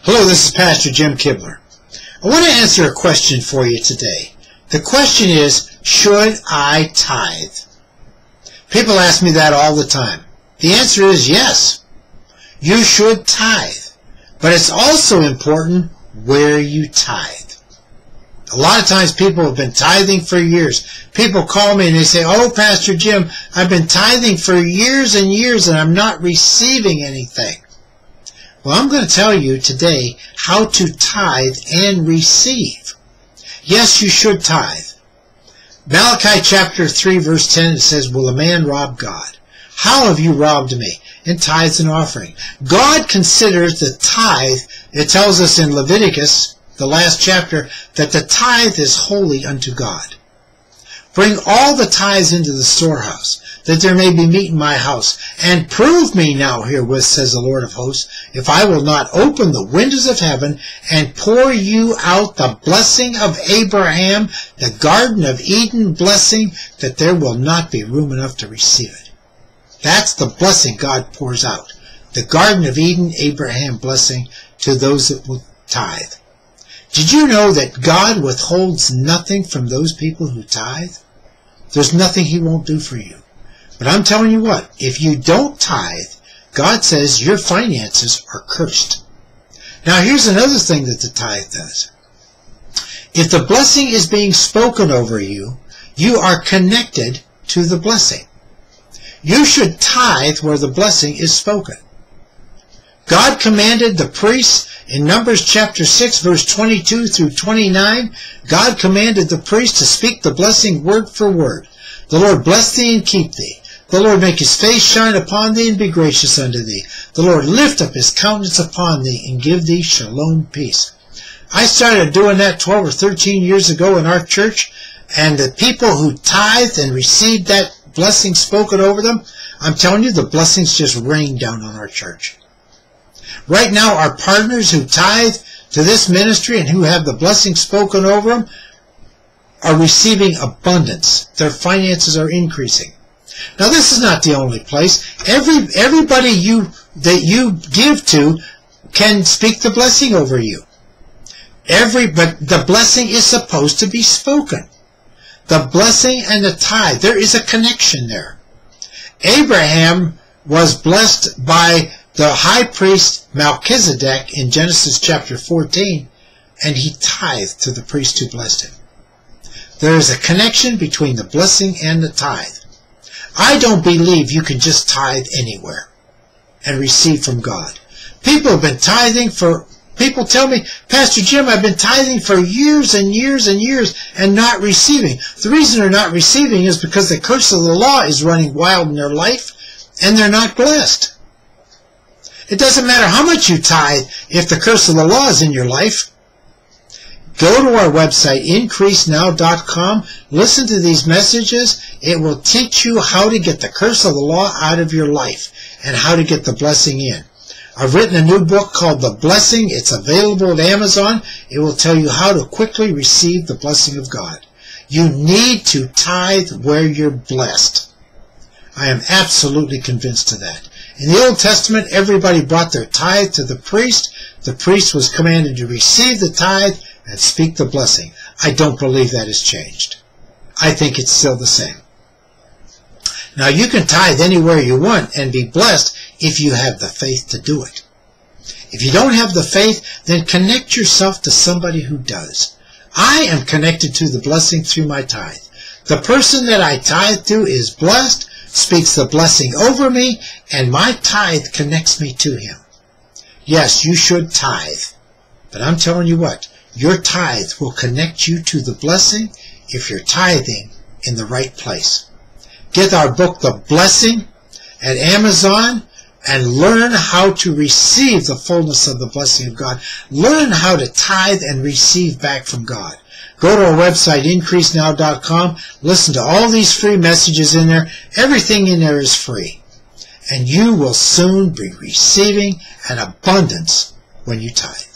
Hello, this is Pastor Jim Kibler. I want to answer a question for you today. The question is, should I tithe? People ask me that all the time. The answer is yes. You should tithe. But it's also important where you tithe. A lot of times people have been tithing for years. People call me and they say, "Oh, Pastor Jim, I've been tithing for years and years and I'm not receiving anything." Well, I'm going to tell you today how to tithe and receive. Yes, you should tithe. Malachi chapter 3 verse 10, it says, "Will a man rob God? How have you robbed me? In tithes and offering." God considers the tithe, it tells us in Leviticus, the last chapter, that the tithe is holy unto God. "Bring all the tithes into the storehouse, that there may be meat in my house. And prove me now herewith, says the Lord of hosts, if I will not open the windows of heaven and pour you out the blessing of Abraham, the Garden of Eden blessing, that there will not be room enough to receive it." That's the blessing God pours out. The Garden of Eden, Abraham blessing to those that will tithe. Did you know that God withholds nothing from those people who tithe? There's nothing He won't do for you. But I'm telling you what, if you don't tithe, God says your finances are cursed. Now here's another thing that the tithe does. If the blessing is being spoken over you, you are connected to the blessing. You should tithe where the blessing is spoken. God commanded the priests in Numbers chapter 6 verse 22 through 29, God commanded the priests to speak the blessing word for word. "The Lord bless thee and keep thee. The Lord make His face shine upon thee and be gracious unto thee. The Lord lift up His countenance upon thee and give thee shalom peace." I started doing that 12 or 13 years ago in our church, and the people who tithed and received that blessing spoken over them, I'm telling you, the blessings just rained down on our church. Right now, our partners who tithe to this ministry and who have the blessing spoken over them are receiving abundance. Their finances are increasing. Now, this is not the only place. Everybody that you give to can speak the blessing over you. But the blessing is supposed to be spoken. The blessing and the tithe, there is a connection there. Abraham was blessed by the high priest Melchizedek in Genesis chapter 14, and he tithed to the priest who blessed him. There is a connection between the blessing and the tithe. I don't believe you can just tithe anywhere and receive from God. People have been tithing people tell me, "Pastor Jim, I've been tithing for years and years and years and not receiving." The reason they're not receiving is because the curse of the law is running wild in their life and they're not blessed. It doesn't matter how much you tithe if the curse of the law is in your life. Go to our website, increasenow.com. Listen to these messages. It will teach you how to get the curse of the law out of your life and how to get the blessing in. I've written a new book called The Blessing. It's available at Amazon. It will tell you how to quickly receive the blessing of God. You need to tithe where you're blessed. I am absolutely convinced of that. In the Old Testament, everybody brought their tithe to the priest. The priest was commanded to receive the tithe and speak the blessing. I don't believe that has changed. I think it's still the same. Now, you can tithe anywhere you want and be blessed if you have the faith to do it. If you don't have the faith, then connect yourself to somebody who does. I am connected to the blessing through my tithe. The person that I tithe to is blessed, speaks the blessing over me, and my tithe connects me to him. Yes, you should tithe. But I'm telling you what, your tithe will connect you to the blessing if you're tithing in the right place. Get our book, The Blessing, at Amazon, and learn how to receive the fullness of the blessing of God. Learn how to tithe and receive back from God. Go to our website, increasenow.com. Listen to all these free messages in there. Everything in there is free. And you will soon be receiving an abundance when you tithe.